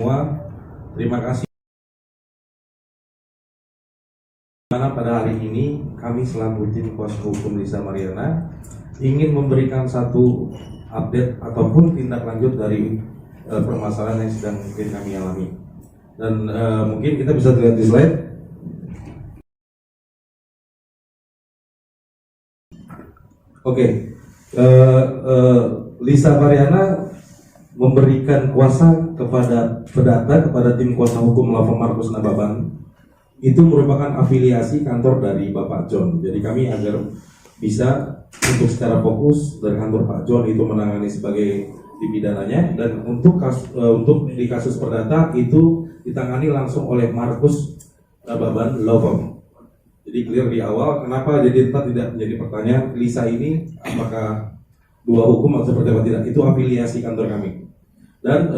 Semua, terima kasih. Karena pada hari ini kami selaku tim kuasa hukum Lisa Mariana ingin memberikan satu update ataupun tindak lanjut dari permasalahan yang sedang mungkin kami alami. Dan mungkin kita bisa lihat di slide. Oke, Lisa Mariana memberikan kuasa kepada perdata, kepada tim kuasa hukum Lafa Markus Nababan. Itu merupakan afiliasi kantor dari Bapak John. Jadi kami agar bisa untuk secara fokus dari kantor Pak John itu menangani sebagai dipidananya, dan untuk di kasus perdata itu ditangani langsung oleh Markus Nababan Law Firm. Jadi clear di awal. Kenapa jadi tidak menjadi pertanyaan Lisa ini apakah dua hukum atau seperti apa, tidak, itu afiliasi kantor kami. Dan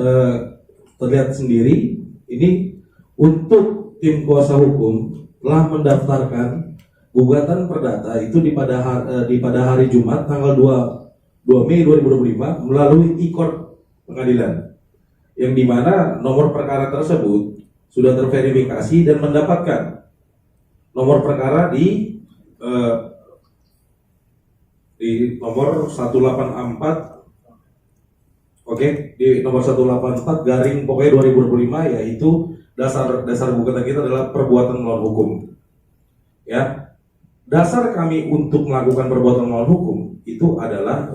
terlihat sendiri ini untuk tim kuasa hukum telah mendaftarkan gugatan perdata itu di pada hari Jumat tanggal 2 Mei 2025 melalui e-court pengadilan, yang dimana nomor perkara tersebut sudah terverifikasi dan mendapatkan nomor perkara di nomor 184. Oke, di nomor 184 garing pokoknya 2025, yaitu dasar gugatan kita adalah perbuatan melawan hukum. Ya, dasar kami untuk melakukan perbuatan melawan hukum itu adalah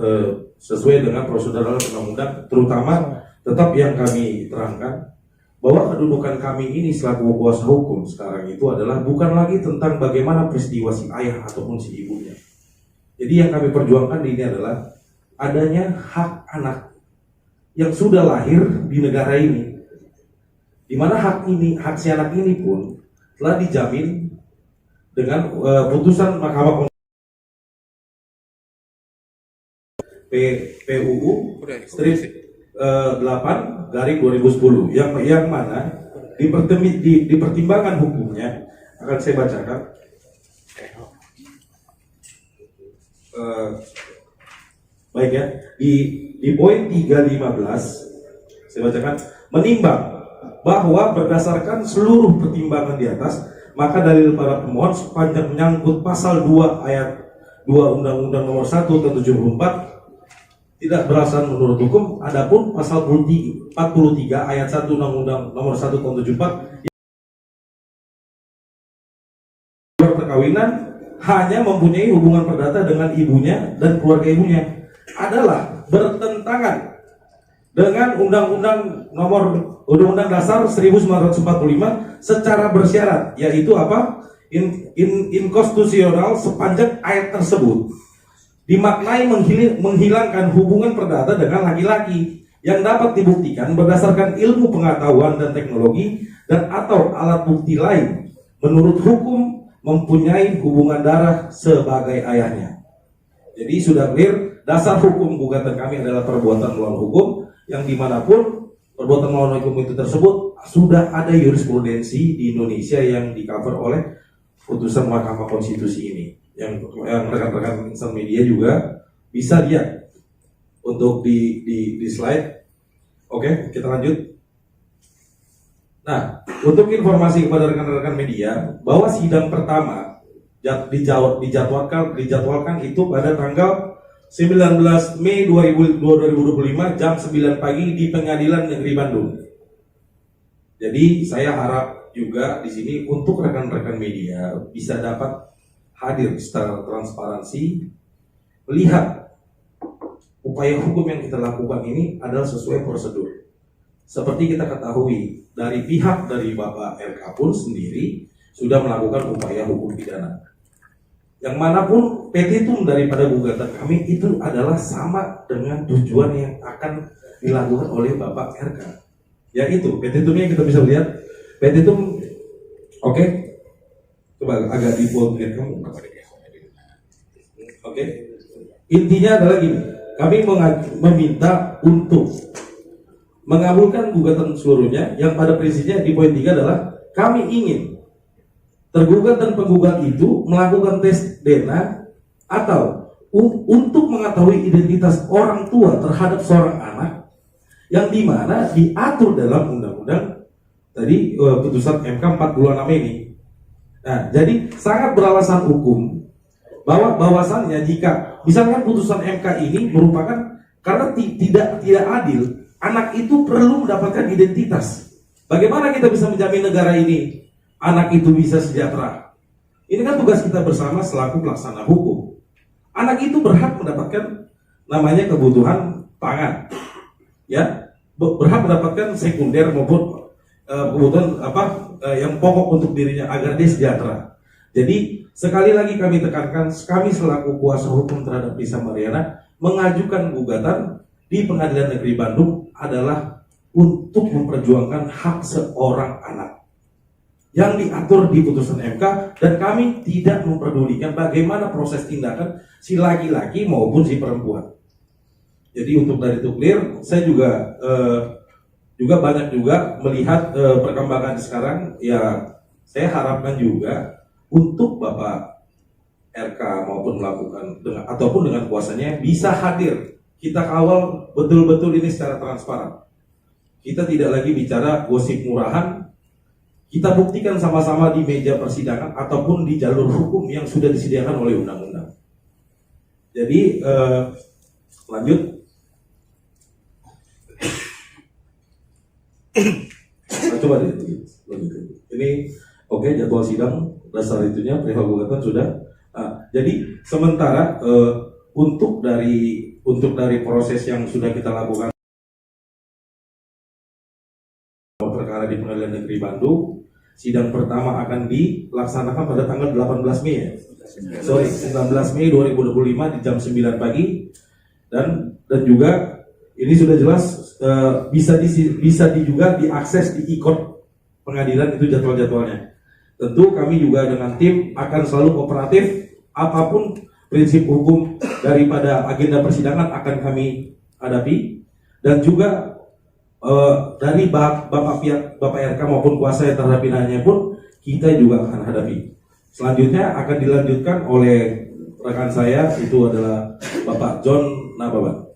sesuai dengan prosedur undang-undang, terutama tetap yang kami terangkan bahwa kedudukan kami ini selaku kuasa hukum sekarang itu adalah bukan lagi tentang bagaimana peristiwa si ayah ataupun si ibunya. Jadi yang kami perjuangkan ini adalah adanya hak anak yang sudah lahir di negara ini, di mana hak si anak ini pun telah dijamin dengan putusan Mahkamah PUU strip 8 garing 2010 yang mana dipertimbangkan hukumnya akan saya bacakan. Baik ya, di poin 315 saya bacakan, menimbang bahwa berdasarkan seluruh pertimbangan di atas, maka dalil para pemohon sepanjang menyangkut pasal 2 ayat 2 Undang-Undang Nomor 1 Tahun 74 tidak beralasan menurut hukum. Adapun pasal 43 ayat 1 Undang-Undang Nomor 1 Tahun 74 perkawinan hanya mempunyai hubungan perdata dengan ibunya dan keluarga ibunya adalah bertentangan dengan Undang-Undang Dasar 1945 secara bersyarat, yaitu apa? Inkonstitusional sepanjang ayat tersebut dimaknai menghilangkan hubungan perdata dengan laki-laki yang dapat dibuktikan berdasarkan ilmu pengetahuan dan teknologi dan atau alat bukti lain menurut hukum mempunyai hubungan darah sebagai ayahnya. Jadi sudah clear, dasar hukum gugatan kami adalah perbuatan melawan hukum, yang dimanapun perbuatan melawan hukum itu tersebut sudah ada jurisprudensi di Indonesia yang di-cover oleh putusan Mahkamah Konstitusi ini, yang rekan-rekan insan media juga bisa lihat untuk di slide. Oke, kita lanjut. Nah, untuk informasi kepada rekan-rekan media bahwa sidang pertama dijadwalkan itu pada tanggal 19 Mei 2025 jam 9 pagi di Pengadilan Negeri Bandung. Jadi saya harap juga di sini untuk rekan-rekan media bisa dapat hadir secara transparansi, melihat upaya hukum yang kita lakukan ini adalah sesuai prosedur. Seperti kita ketahui dari pihak dari Bapak RK pun sendiri sudah melakukan upaya hukum pidana. Yang manapun petitum daripada gugatan kami itu adalah sama dengan tujuan yang akan dilakukan oleh Bapak RK. Yaitu petitumnya kita bisa lihat. Petitum, oke. Coba agak di bold lihat kamu. Oke. Intinya adalah gini, kami meminta untuk mengabulkan gugatan seluruhnya, yang pada prinsipnya di poin 3 adalah kami ingin tergugat dan penggugat itu melakukan tes DNA atau untuk mengetahui identitas orang tua terhadap seorang anak yang dimana diatur dalam undang-undang undang-undang tadi putusan MK 46 ini. Nah, jadi sangat beralasan hukum bahwa bahwasannya jika misalkan putusan MK ini merupakan karena tidak adil, anak itu perlu mendapatkan identitas. Bagaimana kita bisa menjamin negara ini anak itu bisa sejahtera? Ini kan tugas kita bersama selaku pelaksana hukum. Anak itu berhak mendapatkan namanya kebutuhan pangan, ya, berhak mendapatkan sekunder maupun kebutuhan yang pokok untuk dirinya agar dia sejahtera. Jadi sekali lagi kami tekankan, kami selaku kuasa hukum terhadap Risa Mariana mengajukan gugatan di Pengadilan Negeri Bandung adalah untuk memperjuangkan hak seorang anak yang diatur di putusan MK, dan kami tidak memperdulikan bagaimana proses tindakan si laki-laki maupun si perempuan. Jadi untuk dari itu clear, saya juga banyak juga melihat perkembangan sekarang. Ya, saya harapkan juga untuk Bapak RK maupun melakukan ataupun dengan kuasanya bisa hadir. Kita kawal betul-betul ini secara transparan. Kita tidak lagi bicara gosip murahan. Kita buktikan sama-sama di meja persidangan ataupun di jalur hukum yang sudah disediakan oleh undang-undang. Jadi lanjut. Nah, coba deh, lanjut. Ini oke, jadwal sidang dasar itunya perihal gugatan sudah. Jadi sementara untuk dari proses yang sudah kita lakukan perkara di Pengadilan Negeri Bandung, sidang pertama akan dilaksanakan pada tanggal 18 Mei ya. 19 Mei 2025 di jam 9 pagi, dan juga ini sudah jelas bisa juga diakses di ikon pengadilan itu jadwal-jadwalnya. Tentu kami juga dengan tim akan selalu kooperatif, apapun prinsip hukum daripada agenda persidangan akan kami hadapi, dan juga dari Bapak RK maupun kuasa yang terhadap pinaannya pun kita juga akan hadapi. Selanjutnya akan dilanjutkan oleh rekan saya, itu adalah Bapak John Nababan.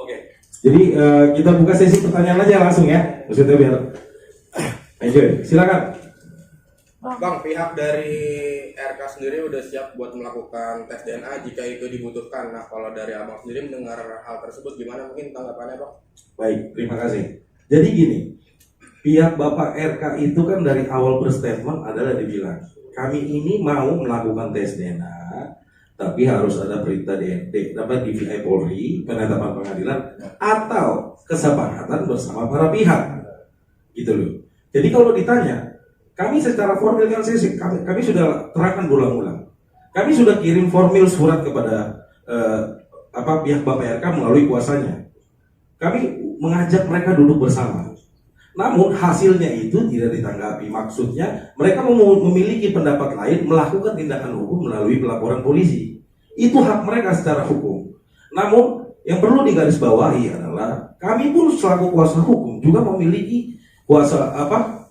Oke. Jadi kita buka sesi pertanyaan aja langsung ya, maksudnya biar enjoy. Silakan. Bang, pihak dari RK sendiri udah siap buat melakukan tes DNA jika itu dibutuhkan. Nah, kalau dari Abang sendiri mendengar hal tersebut, gimana mungkin tanggapannya, Bang? Baik, terima kasih. Jadi gini, pihak Bapak RK itu kan dari awal berstatement adalah dibilang, kami ini mau melakukan tes DNA, tapi harus ada perintah DNT, dapat DVI Polri, penetapan pengadilan, atau kesepakatan bersama para pihak. Gitu loh. Jadi kalau ditanya, kami secara formil kan kami sudah terangkan berulang-ulang. Kami sudah kirim formil surat kepada pihak Bapak RK melalui kuasanya. Kami mengajak mereka duduk bersama. Namun hasilnya itu tidak ditanggapi. Maksudnya mereka memiliki pendapat lain, melakukan tindakan hukum melalui pelaporan polisi. Itu hak mereka secara hukum. Namun yang perlu digarisbawahi adalah kami pun selaku kuasa hukum juga memiliki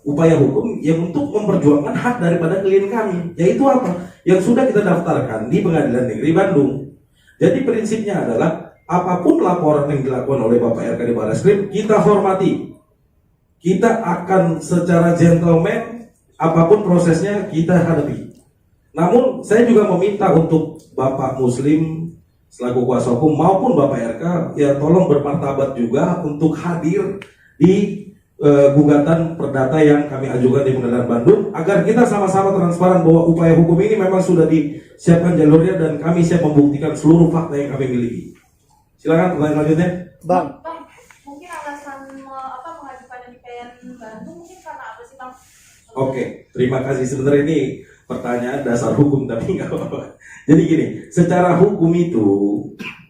upaya hukum yang untuk memperjuangkan hak daripada klien kami, yaitu apa? Yang sudah kita daftarkan di Pengadilan Negeri Bandung. Jadi prinsipnya adalah apapun laporan yang dilakukan oleh Bapak RK di Barreskrim, kita hormati. Kita akan secara gentleman, apapun prosesnya kita hadapi. Namun saya juga meminta untuk Bapak Muslim selaku kuasa hukum maupun Bapak RK, ya tolong bermartabat juga untuk hadir di gugatan perdata yang kami ajukan di Pengadilan Bandung, agar kita sama-sama transparan bahwa upaya hukum ini memang sudah disiapkan jalurnya dan kami siap membuktikan seluruh fakta yang kami miliki. Silakan pertanyaan selanjutnya. Bang, mungkin alasan mengajukan di PN Bandung mungkin karena apa sih, Bang? Oke, terima kasih. Sebenarnya ini pertanyaan dasar hukum tapi nggak apa-apa. Jadi gini, secara hukum itu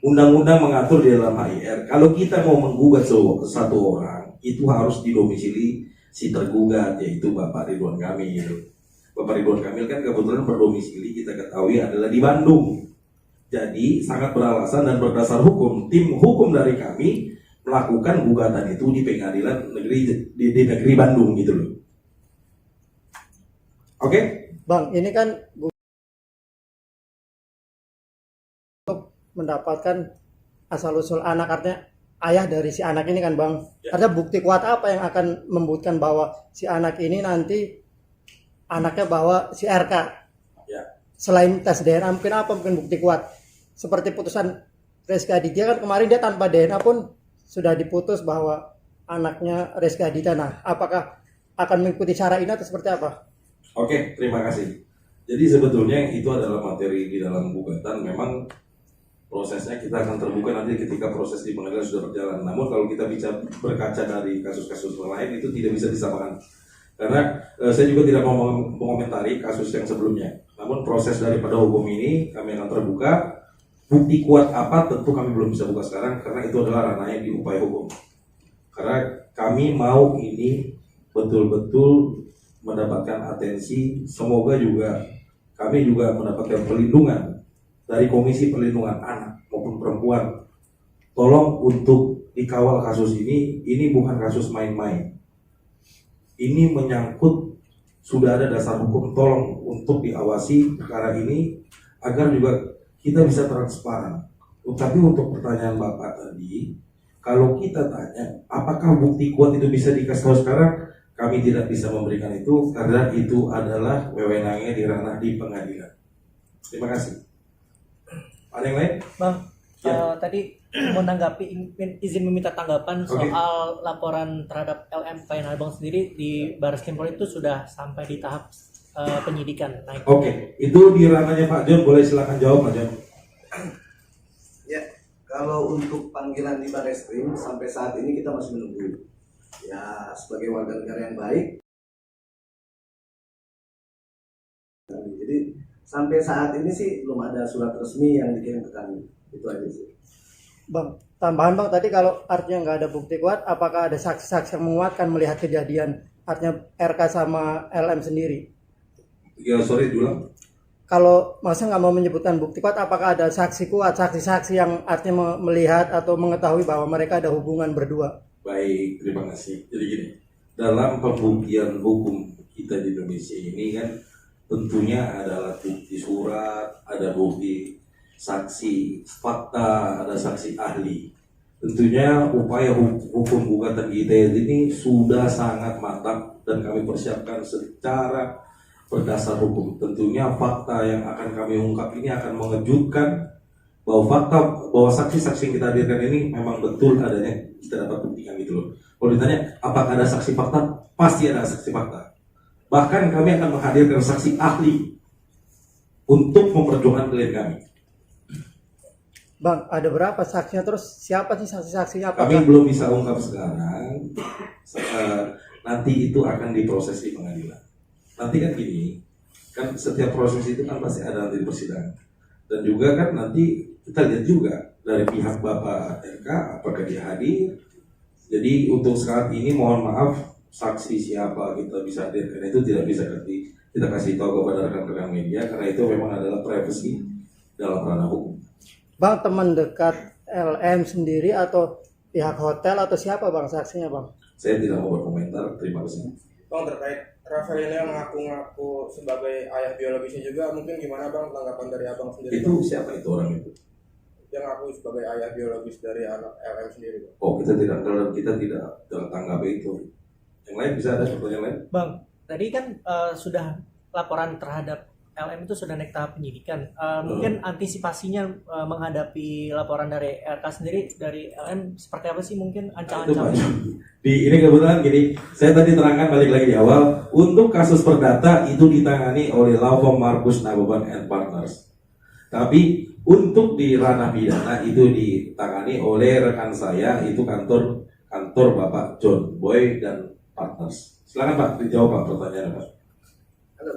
undang-undang mengatur di dalam HIR, kalau kita mau menggugat satu orang, itu harus didomisili si tergugat, yaitu Bapak Ridwan Kamil. Bapak Ridwan Kamil kan kebetulan berdomisili kita ketahui adalah di Bandung. Jadi sangat beralasan dan berdasar hukum, tim hukum dari kami melakukan gugatan itu di Pengadilan Negeri di Negeri Bandung gitu loh. Oke? Bang, ini kan untuk mendapatkan asal-usul anak, artinya ayah dari si anak ini kan Bang. Ya. Artinya bukti kuat apa yang akan membuktikan bahwa si anak ini nanti anaknya bawa si RK? Ya. Selain tes DNA mungkin bukti kuat? Seperti putusan Rezky Aditya kan kemarin dia tanpa DNA pun sudah diputus bahwa anaknya Rezky Aditya. Nah, apakah akan mengikuti cara ini atau seperti apa? Oke, terima kasih. Jadi sebetulnya itu adalah materi di dalam gugatan. Memang prosesnya kita akan terbuka nanti ketika proses di pengadilan sudah berjalan. Namun kalau kita bicara berkaca dari kasus-kasus lain itu tidak bisa disamakan. Karena saya juga tidak mau mengomentari kasus yang sebelumnya. Namun proses daripada hukum ini kami akan terbuka. Bukti kuat apa tentu kami belum bisa buka sekarang karena itu adalah ranahnya di upaya hukum. Karena kami mau ini betul-betul mendapatkan atensi, semoga juga kami juga mendapatkan perlindungan dari Komisi Perlindungan Anak maupun Perempuan. Tolong untuk dikawal kasus ini bukan kasus main-main. Ini menyangkut sudah ada dasar hukum, tolong untuk diawasi perkara ini agar juga kita bisa transparan. Tapi untuk pertanyaan Bapak tadi, kalau kita tanya apakah bukti kuat itu bisa dikasih tahu sekarang, kami tidak bisa memberikan itu karena itu adalah wewenangnya di ranah di pengadilan. Terima kasih. Ada yang lain? Bang, Ya. tadi menanggapi izin meminta tanggapan Oke. soal laporan terhadap LM klien Abang sendiri di Barreskrim Polri itu sudah sampai di tahap penyidikan. Nah, Oke, itu di ranahnya Pak John, boleh silakan jawab Pak John. Ya, kalau untuk panggilan di Barreskrim sampai saat ini kita masih menunggu. Ya, sebagai warga negara yang baik. Jadi sampai saat ini sih belum ada surat resmi yang dikirim ke kami. Itu aja sih. Bang, tambahan Bang tadi kalau artinya nggak ada bukti kuat, apakah ada saksi-saksi yang menguatkan melihat kejadian artinya RK sama LM sendiri? Ya, sorry diulang. Kalau masa nggak mau menyebutkan bukti kuat, apakah ada saksi kuat, saksi-saksi yang artinya melihat atau mengetahui bahwa mereka ada hubungan berdua? Baik, terima kasih. Jadi gini, dalam pembuktian hukum kita di Indonesia ini kan tentunya adalah bukti surat, ada bukti saksi fakta, ada saksi ahli. Tentunya upaya hukum gugatan kita ini sudah sangat matang dan kami persiapkan secara berdasar hukum. Tentunya fakta yang akan kami ungkap ini akan mengejutkan bahwa saksi-saksi yang kita hadirkan ini memang betul adanya, kita dapat buktikan gitu loh. Kalau ditanya apakah ada saksi fakta, pasti ada saksi fakta. Bahkan kami akan menghadirkan saksi ahli untuk memperjuangkan klien kami. Bang, ada berapa saksinya? Terus siapa sih saksi-saksinya? Kami belum bisa ungkap sekarang. Nanti itu akan diproses di pengadilan. Nanti kan gini, kan setiap proses itu kan pasti ada nanti di persidangan. Dan juga kan nanti kita lihat juga dari pihak Bapak RK apakah dia hadir. Jadi untuk saat ini mohon maaf saksi siapa kita bisa hadirkan itu tidak bisa kita kasih tahu kepada rekan-rekan media karena itu memang adalah privasi dalam ranah hukum. Bang, teman dekat LM sendiri atau pihak hotel atau siapa Bang saksinya Bang? Saya tidak mau berkomentar, terima kasih. Bang, terkait Rafael yang ngaku-ngaku sebagai ayah biologisnya juga, mungkin gimana Bang tanggapan dari Abang sendiri? Itu siapa itu orang itu? Yang ngaku sebagai ayah biologis dari anak LM sendiri Bang. Oh, kita tidak tahu dan kita tidak tanggapi itu. Yang lain bisa ada pertanyaan lain? Bang, tadi kan sudah laporan terhadap LM itu sudah naik tahap penyidikan. Mungkin antisipasinya menghadapi laporan dari RK sendiri dari LM seperti apa sih mungkin ancaman-ancaman? Ini kebetulan gini, saya tadi terangkan balik lagi di awal, untuk kasus perdata itu ditangani oleh law firm Markus Nababan and Partners. Tapi untuk di ranah pidana itu ditangani oleh rekan saya, itu kantor Bapak John Boy dan Partners. Silakan Pak, dijawab Pak pertanyaannya Pak. Halo.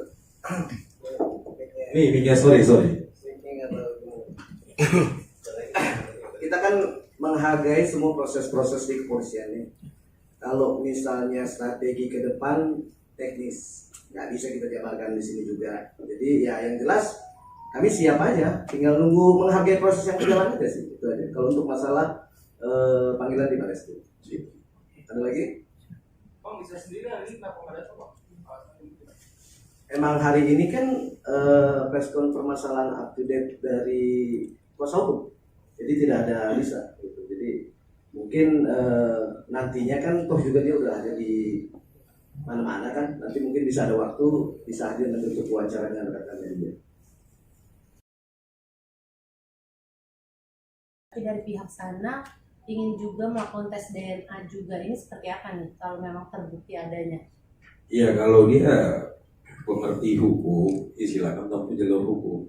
Nih, Mika, sorry. Kita kan menghargai semua proses-proses di kepolisian ini. Kalau misalnya strategi ke depan teknis nggak bisa kita jabarkan di sini juga. Jadi ya yang jelas kami siap aja, tinggal nunggu menghargai proses yang berjalan aja sih. Itu aja. Kalau untuk masalah panggilan di Barreskrim. Ada lagi? Bang, bisa sendiri hari ini kenapa nggak ada Bang? Emang hari ini kan preskon permasalahan up to date dari kuasa hukum, jadi tidak ada bisa. Gitu. Jadi mungkin mungkin nantinya kan toh juga dia udah ada di mana-mana kan, nanti mungkin bisa ada waktu bisa hadir nanti untuk wawancara dengan rekan-rekannya dia. Tapi dari pihak sana ingin juga melakukan tes DNA juga, ini seperti apa nih kalau memang terbukti adanya? Iya, kalau dia pengerti hukum, silakan tempuh jalur hukum.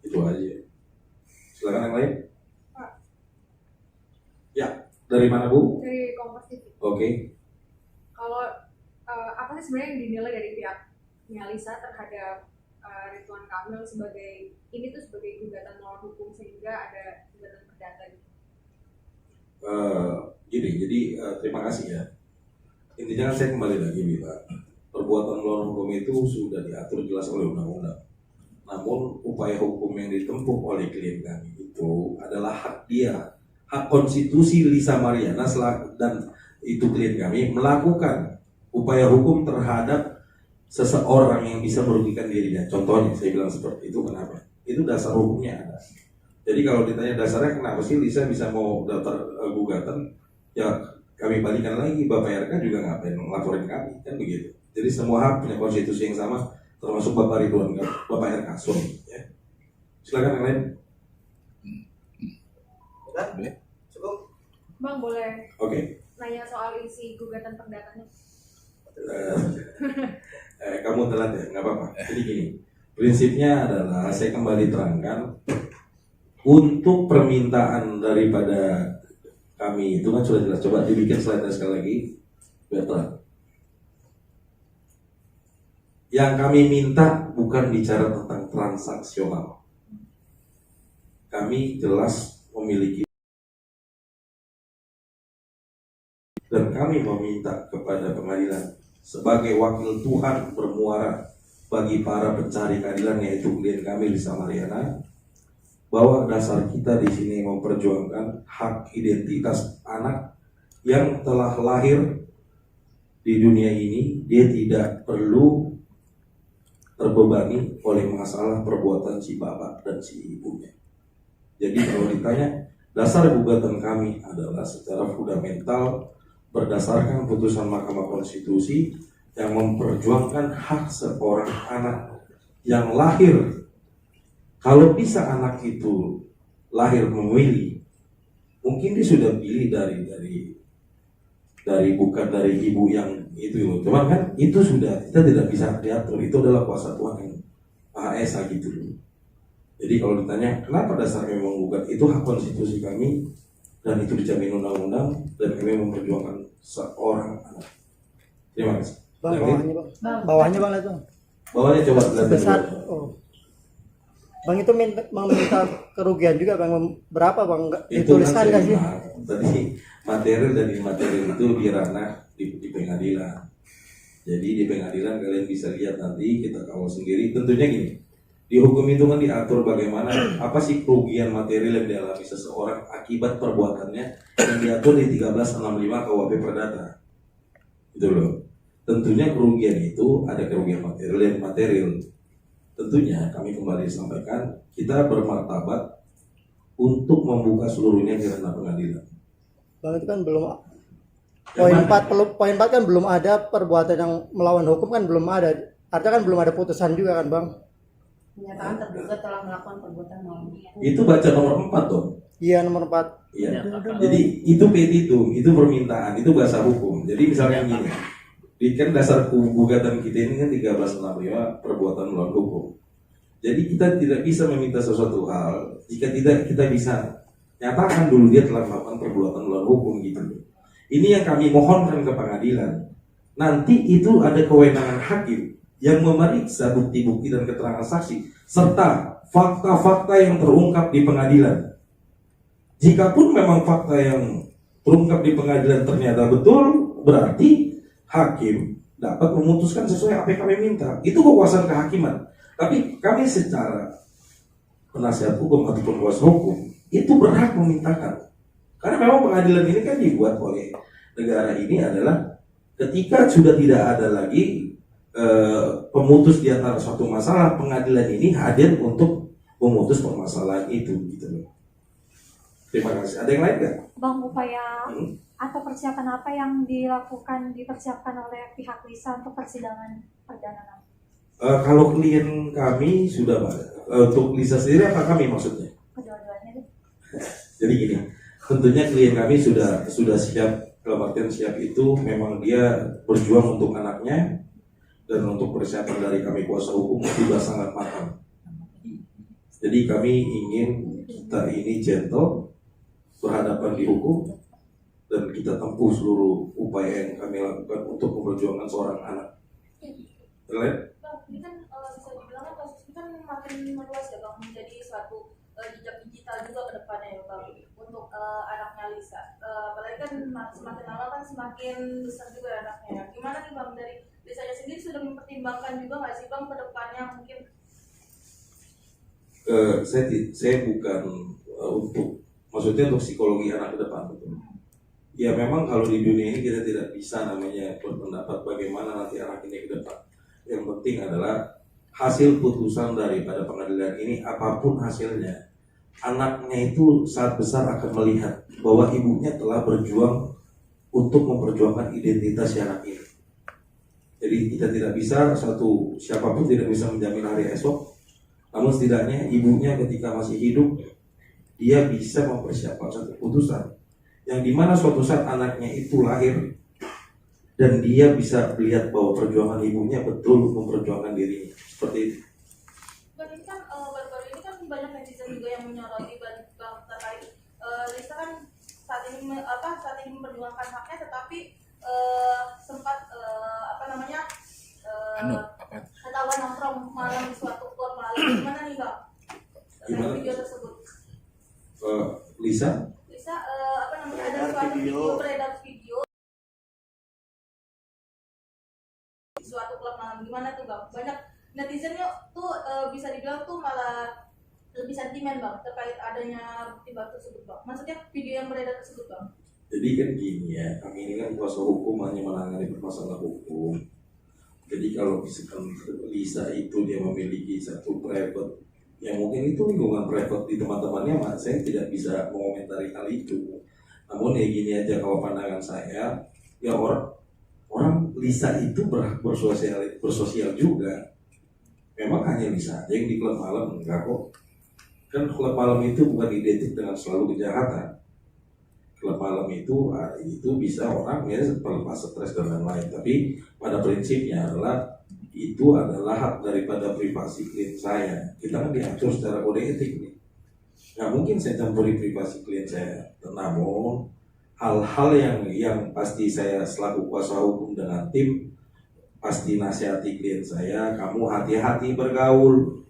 Itu aja. Silakan yang lain. Pak. Ya, dari mana Bu? Dari Kompas TV. Oke. Kalau apa sih sebenarnya yang dinilai dari pihaknya Lisa terhadap Ridwan Kamil sebagai ini tuh sebagai gugatan melawan hukum sehingga ada gugatan perdata gitu? Gini, jadi terima kasih ya. Intinya kan saya kembali lagi bilang, perbuatan melawan hukum itu sudah diatur jelas oleh undang-undang. Namun upaya hukum yang ditempuh oleh klien kami itu adalah hak dia, hak konstitusi Lisa Mariana dan itu klien kami melakukan upaya hukum terhadap seseorang yang bisa merugikan dirinya. Contohnya saya bilang seperti itu, kenapa? Itu dasar hukumnya ada. Jadi kalau ditanya dasarnya kenapa sih Lisa bisa mau daftar gugatan, ya kami balikan lagi, Bapak RK juga ngapain ngelaporin kami, kan begitu. Jadi semua hak punya konstitusi yang sama, termasuk Bapak Ridwan, Bapak RK, sorry. Ya. Silakan yang lain. Udah? Cukup? Bang boleh Oke. nanya soal isi gugatan perdatanya? Kamu telat ya, nggak apa-apa. Jadi gini, prinsipnya adalah saya kembali terangkan, untuk permintaan daripada kami itu kan sudah jelas. Coba dibikin slide sekali lagi, biar terang. Yang kami minta bukan bicara tentang transaksional. Kami jelas memiliki dan kami meminta kepada pengadilan sebagai wakil Tuhan bermuara bagi para pencari keadilan, yaitu klien kami Lisa Mariana, bahwa dasar kita di sini memperjuangkan hak identitas anak yang telah lahir di dunia ini. Dia tidak perlu terbebani oleh masalah perbuatan si bapak dan si ibunya. Jadi kalau ditanya, dasar gugatan kami adalah secara fundamental berdasarkan putusan Mahkamah Konstitusi yang memperjuangkan hak seorang anak yang lahir. Kalau bisa anak itu lahir memilih, mungkin dia sudah pilih dari bukan dari ibu yang itu. Cuman kan itu sudah kita tidak bisa diatur, itu adalah kuasa Tuhan yang Maha Esa gitu. Jadi kalau ditanya kenapa dasarnya menggugat, itu hak konstitusi kami dan itu dijamin undang-undang dan kami memperjuangkan seorang anak. Terima kasih. Bang, Yang bawahnya bang. Bawahnya bang, lihat bang. Bawahnya coba lihat Sebesar, dulu. oh. Bang itu meminta kerugian juga bang, berapa bang? Itu kan Dituliskan saya nggak sih? bilang, tadi material dan imaterial itu di ranah di pengadilan. Jadi di pengadilan kalian bisa lihat nanti, kita kawal sendiri. Tentunya gini, di hukum itu kan diatur bagaimana apa sih kerugian material yang dialami seseorang akibat perbuatannya yang diatur di 1365 KUHP Perdata. Itu loh. Tentunya kerugian itu ada kerugian material dan material. Tentunya kami kembali sampaikan, kita bermartabat untuk membuka seluruhnya di ranah pengadilan. Bang itu kan belum poin 4 kan belum ada perbuatan yang melawan hukum kan belum ada. Artinya kan belum ada putusan juga kan bang? Menyatakan terduga telah melakukan perbuatan melawan hukum. Itu baca nomor 4 dong. Iya nomor 4. Iya. Jadi itu petitum, itu permintaan, itu bahasa hukum. Jadi misalnya gini, kan dasar gugatan kita ini kan 1365 perbuatan melawan hukum. Jadi kita tidak bisa meminta sesuatu hal jika tidak kita bisa nyatakan dulu dia telah melakukan perbuatan melawan hukum gitu. Ini yang kami mohonkan ke pengadilan. Nanti itu ada kewenangan hakim yang memeriksa bukti-bukti dan keterangan saksi serta fakta-fakta yang terungkap di pengadilan. Jikapun memang fakta yang terungkap di pengadilan ternyata betul, berarti hakim dapat memutuskan sesuai apa yang kami minta. Itu kekuasaan kehakiman. Tapi kami secara penasihat hukum ataupun kuasa hukum itu berhak memintakan. Karena memang pengadilan ini kan dibuat oleh negara ini adalah ketika sudah tidak ada lagi pemutus di antara suatu masalah, pengadilan ini hadir untuk memutus permasalahan itu gitu loh. Terima kasih. Ada yang lain nggak? Bang, upaya Hmm? atau persiapan apa yang dipersiapkan oleh pihak Lisa untuk persidangan perdana nanti? Kalau klien kami sudah untuk Lisa sendiri apa kami maksudnya? Kedua-duanya deh. Jadi gini, tentunya klien kami sudah siap, dalam artian siap itu memang dia berjuang untuk anaknya dan untuk persiapan dari kami kuasa hukum juga sangat matang. Jadi kami ingin kita ini gentle, berhadapan di hukum, dan kita tempuh seluruh upaya yang kami lakukan untuk memperjuangkan seorang anak. Lain? Bang, ini kan bisa dibilang kan kasus ini kan makin meluas ya bang, menjadi suatu jejak digital juga ke depannya ya bang untuk anaknya Lisa. Apalagi kan semakin lama kan semakin besar juga anaknya. Gimana nih bang dari Lisanya sendiri sudah mempertimbangkan juga nggak sih bang ke depannya mungkin? Saya bukan maksudnya untuk psikologi anak ke depan betul. Ya memang kalau di dunia ini kita tidak bisa namanya berpendapat bagaimana nanti anak ini ke depan. Yang penting adalah hasil putusan daripada pengadilan ini apapun hasilnya, anaknya itu saat besar akan melihat bahwa ibunya telah berjuang untuk memperjuangkan identitas si anak ini. Jadi kita tidak bisa, siapapun tidak bisa menjamin hari esok. Namun setidaknya ibunya ketika masih hidup, dia bisa mempersiapkan satu putusan yang dimana suatu saat anaknya itu lahir dan dia bisa melihat bahwa perjuangan ibunya betul memperjuangkan dirinya seperti itu. Bang, ini kan baru-baru ini kan banyak netizen juga yang menyoroti bang terkait Lisa kan saat ini memperjuangkan haknya, tetapi sempat ketahuan nongkrong malam di suatu klub malam. Gimana nih bang? Gimana? Video tersebut. Lisa? Ada suatu video beredar video di suatu klub malam. Gimana tuh bang? Banyak netizennya tuh bisa dibilang tuh malah lebih sentimen bang terkait adanya bukti baru tersebut bang. Maksudnya video yang beredar tersebut bang. Jadi kan gini ya, kami ini kan kuasa hukum hanya menangani permasalahan hukum. Jadi kalau misalkan Lisa itu dia memiliki satu private, yang mungkin itu lingkungan private di teman-temannya, saya tidak bisa mengomentari hal itu. Namun ya gini aja, kalau pandangan saya, ya orang Lisa itu berhak bersosial juga. Memang hanya Lisa aja yang di klub malam, enggak kok. Kan klub malam itu bukan identik dengan selalu kejahatan. Klub malam itu bisa orang ya pelepas stres dan lain-lain. Tapi pada prinsipnya adalah itu adalah hak daripada privasi klien saya. Kita kan diatur secara kode etik nih. Nggak mungkin saya campuri privasi klien saya. Namun hal-hal yang pasti saya selaku kuasa hukum dengan tim pasti nasihati klien saya, kamu hati-hati bergaul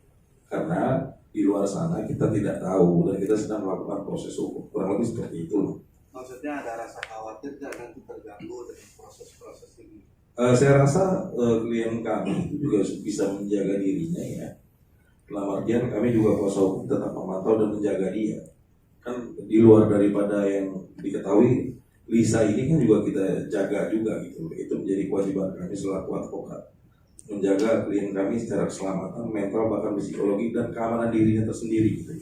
karena di luar sana kita tidak tahu dan kita sedang melakukan proses hukum. Kurang lebih seperti itu loh. Maksudnya ada rasa khawatir dan nanti terganggu dengan proses-proses ini. Saya rasa klien kami itu juga bisa menjaga dirinya ya. Dalam artian kami juga kuasa hukum tetap memantau dan menjaga dia. Kan di luar daripada yang diketahui, Lisa ini kan juga kita jaga juga gitu. Itu menjadi kewajiban kami selaku advokat. Menjaga klien kami secara keselamatan, mental, bahkan psikologi dan keamanan dirinya tersendiri gitu.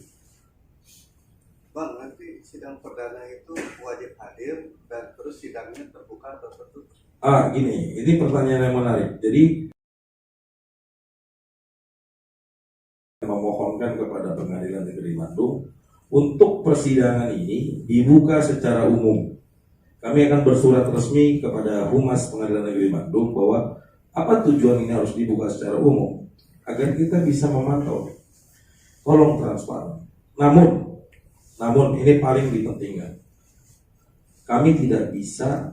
Bang, nanti sidang perdana itu wajib hadir dan terus sidangnya terbuka atau tertutup? Gini, ini pertanyaan yang menarik. Jadi memohonkan kepada Pengadilan Negeri Bandung untuk persidangan ini dibuka secara umum. Kami akan bersurat resmi kepada Humas Pengadilan Negeri Bandung bahwa apa tujuan ini harus dibuka secara umum agar kita bisa memantau. Tolong transparan. Namun ini paling dipentingkan. Kami tidak bisa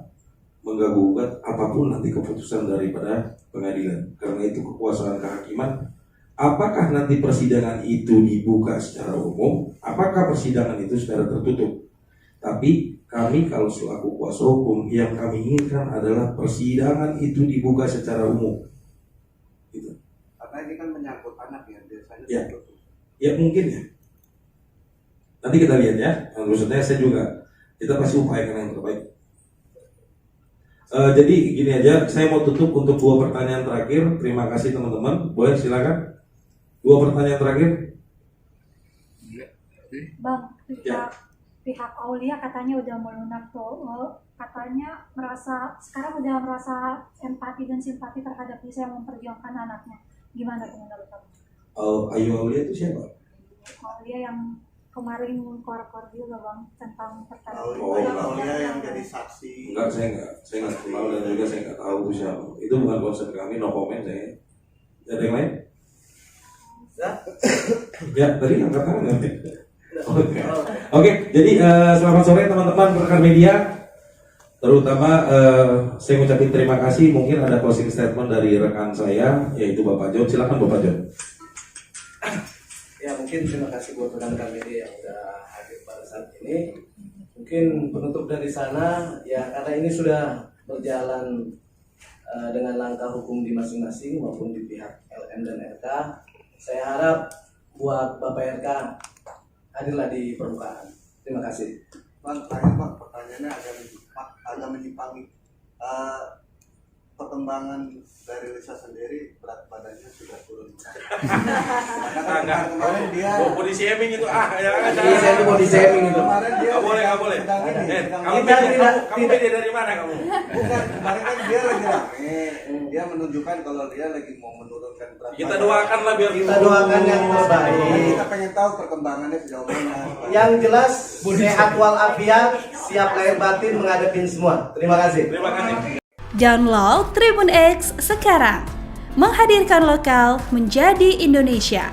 mengganggu apapun nanti keputusan daripada pengadilan. Karena itu kekuasaan kehakiman. Apakah nanti persidangan itu dibuka secara umum? Apakah persidangan itu secara tertutup? Tapi kami kalau selaku kuasa hukum yang kami inginkan adalah persidangan itu dibuka secara umum. Gitu. Karena ini kan menyangkut anak ya, biasanya Ya. tertutup. Ya mungkin ya. Nanti kita lihat ya. Maksudnya kita pasti upayakan yang terbaik. Jadi gini aja, saya mau tutup untuk 2 pertanyaan terakhir. Terima kasih teman-teman. Boleh silakan. 2 pertanyaan terakhir. Bang, Ya. pihak Aulia katanya udah melunak tuh, katanya sekarang udah merasa empati dan simpati terhadap Lisa yang memperjuangkan anaknya. Gimana tuh menurut kamu? Ayu Aulia itu siapa? Aulia yang kemarin korek-korek juga bang tentang perkara Aulia yang jadi saksi. Enggak, saya nggak kenal dan juga saya nggak tahu itu siapa. Itu bukan concern kami, no comment saya. Ada yang lain? Ya, tadi angkat tangan nggak? Oke, jadi selamat sore teman-teman rekan media. Terutama saya ngucapin terima kasih. Mungkin ada closing statement dari rekan saya, yaitu Bapak John. Silakan Bapak John. Ya mungkin terima kasih buat rekan-rekan media yang sudah hadir pada saat ini. Mungkin penutup dari sana ya, karena ini sudah berjalan dengan langkah hukum di masing-masing maupun di pihak LM dan RK. Saya harap buat Bapak RK hadirlah di permukaan. Terima kasih. Bang, terakhir Bang, pertanyaannya agak menyimpang. Perkembangan dari Lisa sendiri, berat badannya sudah turun. Kemarin dia body shaming itu jangan. Saya itu body shaming itu. Kemarin dia Nggak boleh. Kamu beda dari mana kamu? Bukan, kemarin kan dia lagi rame. Dia menunjukkan kalau dia lagi mau menurunkan berat Kita badan. doakan lah biar Kita doakan yang terbaik. Kita pengen tahu perkembangannya sejauh mana. Yang jelas sehat walafiat, siap lahir batin menghadapin semua. Terima kasih. Terima kasih. Download Tribun X sekarang, menghadirkan lokal menjadi Indonesia.